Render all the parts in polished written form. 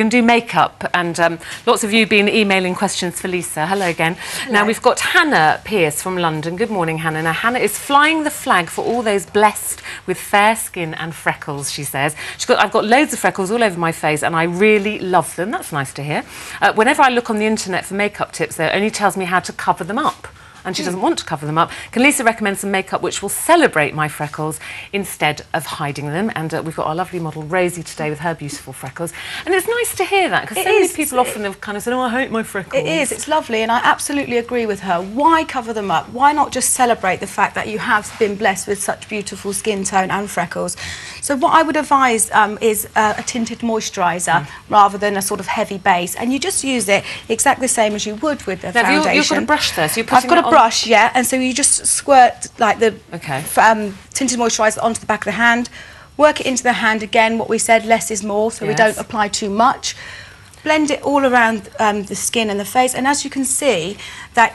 We're going to do makeup, and lots of you have been emailing questions for Lisa. Hello again. Hello. Now, we've got Hannah Pierce from London. Good morning, Hannah. Now, Hannah is flying the flag for all those blessed with fair skin and freckles, she says. I've got loads of freckles all over my face, and I really love them. That's nice to hear. Whenever I look on the internet for makeup tips, though, it only tells me how to cover them up. And she doesn't want to cover them up. Can Lisa recommend some makeup which will celebrate my freckles instead of hiding them? And we've got our lovely model Rosie today with her beautiful freckles. And it's nice to hear that, because so many people often have kind of said, oh, I hate my freckles. It is, it's lovely, and I absolutely agree with her. Why cover them up? Why not just celebrate the fact that you have been blessed with such beautiful skin tone and freckles? So what I would advise is a tinted moisturiser rather than a sort of heavy base. And you just use it exactly the same as you would with the foundation. You've got a brush there, so you're putting I've got a brush, yeah, and so you just squirt like the tinted moisturiser onto the back of the hand, work it into the hand again. What we said, less is more, so we don't apply too much. Blend it all around the skin and the face, and as you can see, that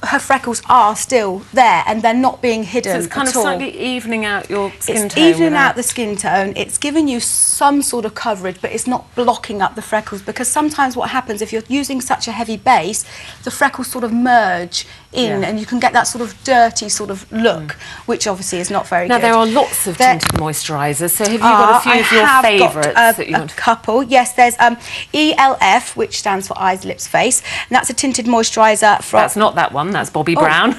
her freckles are still there and they're not being hidden at all. So it's kind of slightly evening out your skin tone. It's evening out the skin tone. It's giving you some sort of coverage, but it's not blocking up the freckles, because sometimes what happens if you're using such a heavy base, the freckles sort of merge in and you can get that sort of dirty sort of look, which obviously is not very good. Now, there are lots of tinted moisturisers, so have you got a few of your favourites that you want? A couple, yes. There's ELF, which stands for Eyes, Lips, Face, and that's a tinted moisturiser from... That's not that one, that's Bobbi Brown.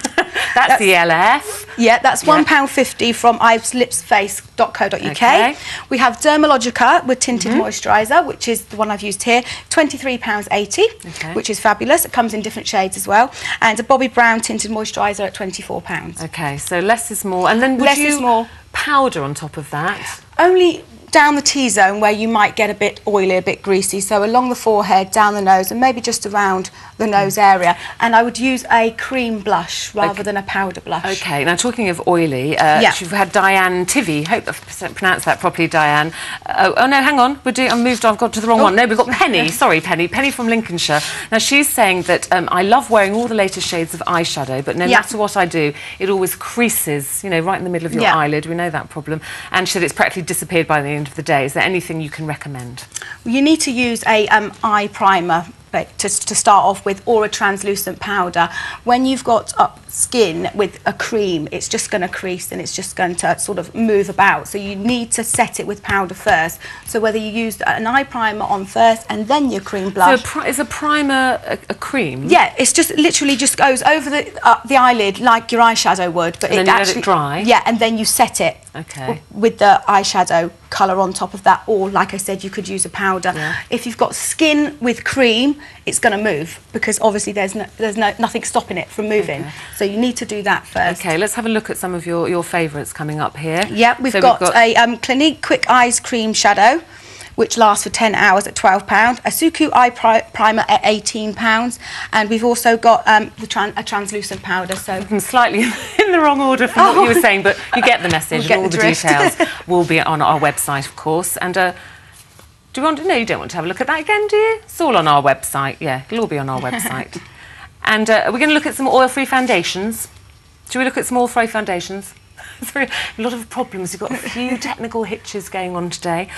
That's the ELF. Yeah, that's £1.50 from eyeslipsface.co.uk. Okay. We have Dermalogica with tinted moisturiser, which is the one I've used here, £23.80, which is fabulous. It comes in different shades as well. And a Bobbi Brown tinted moisturiser at £24. Okay, so less is more. And then would you powder on top of that? Only down the T-zone where you might get a bit oily, a bit greasy, so along the forehead, down the nose, and maybe just around the nose area. And I would use a cream blush rather than a powder blush. Okay, now talking of oily, you've had Diane Tivy, hope I've pronounced that properly, Diane. Oh no, hang on, I've got to the wrong one. No, we've got Penny, sorry Penny from Lincolnshire. Now she's saying that I love wearing all the latest shades of eyeshadow, but no matter what I do, it always creases, you know, right in the middle of your eyelid. We know that problem. And she said it's practically disappeared by the end of the day. Is there anything you can recommend? You need to use a eye primer to start off with, or a translucent powder. When you've got skin with a cream, it's just going to crease and it's just going to sort of move about. So you need to set it with powder first. So whether you use an eye primer on first and then your cream blush. So is a primer a cream? Yeah, it's just literally just goes over the eyelid like your eyeshadow would, but and then you let it dry. Yeah, and then you set it with the eyeshadow colour on top of that, or like I said, you could use a powder. If you've got skin with cream, it's going to move, because obviously there's nothing stopping it from moving. So you need to do that first. Okay, let's have a look at some of your favourites coming up here. Yeah, we've got a Clinique Quick Eyes Cream Shadow, which lasts for 10 hours at £12, a Suku Eye Primer at £18, and we've also got a translucent powder. So I'm slightly in the wrong order from what you were saying, but you get the message. All the details will be on our website, of course. And do you want to? No, you don't want to have a look at that again, do you? It's all on our website. Yeah, it'll all be on our website. And we're going to look at some oil-free foundations. Should we look at some oil-free foundations? A lot of problems. We've got a few technical hitches going on today.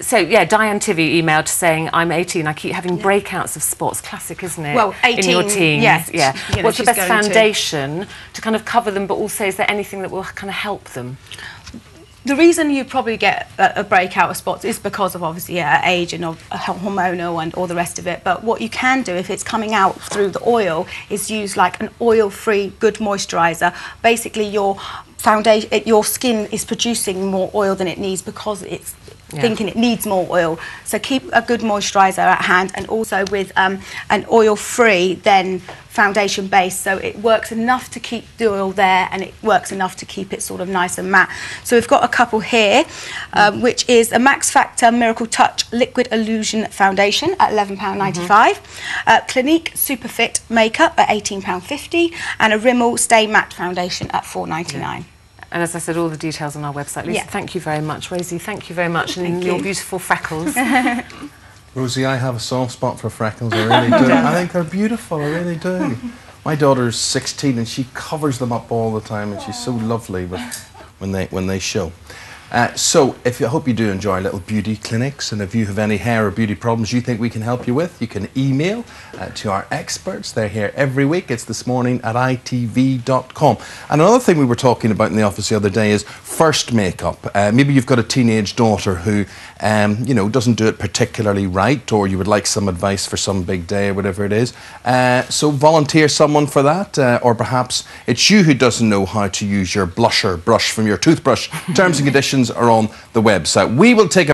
So, yeah, Diane Tivy emailed saying, I'm 18, I keep having breakouts of spots. Classic, isn't it? Well, 18, in your teens. Yeah. You know, what's the best foundation to kind of cover them, but also is there anything that will kind of help them? The reason you probably get a breakout of spots is because of obviously age and hormonal and all the rest of it. But what you can do if it's coming out through the oil is use like an oil-free good moisturiser. Basically, your foundation, your skin is producing more oil than it needs because it's thinking it needs more oil. So keep a good moisturiser at hand, and also with an oil-free then foundation base, so it works enough to keep the oil there and it works enough to keep it sort of nice and matte. So we've got a couple here, which is a Max Factor Miracle Touch Liquid Illusion Foundation at £11.95, Clinique Super Fit Makeup at £18.50, and a Rimmel Stay Matte Foundation at £4.99. And as I said, all the details on our website. Lisa, thank you very much. Rosie, thank you very much. And your beautiful freckles. Rosie, I have a soft spot for freckles, I really do. I think they're beautiful, I really do. My daughter's 16 and she covers them up all the time, and she's so lovely when they show. So I hope you do enjoy our little beauty clinics, and if you have any hair or beauty problems you think we can help you with, you can email to our experts. They're here every week. It's thismorning@itv.com. And another thing we were talking about in the office the other day is first makeup. Maybe you've got a teenage daughter who you know, doesn't do it particularly right, or you would like some advice for some big day or whatever it is. So volunteer someone for that, or perhaps it's you who doesn't know how to use your blusher brush from your toothbrush. Terms and conditions are on the website. We will take a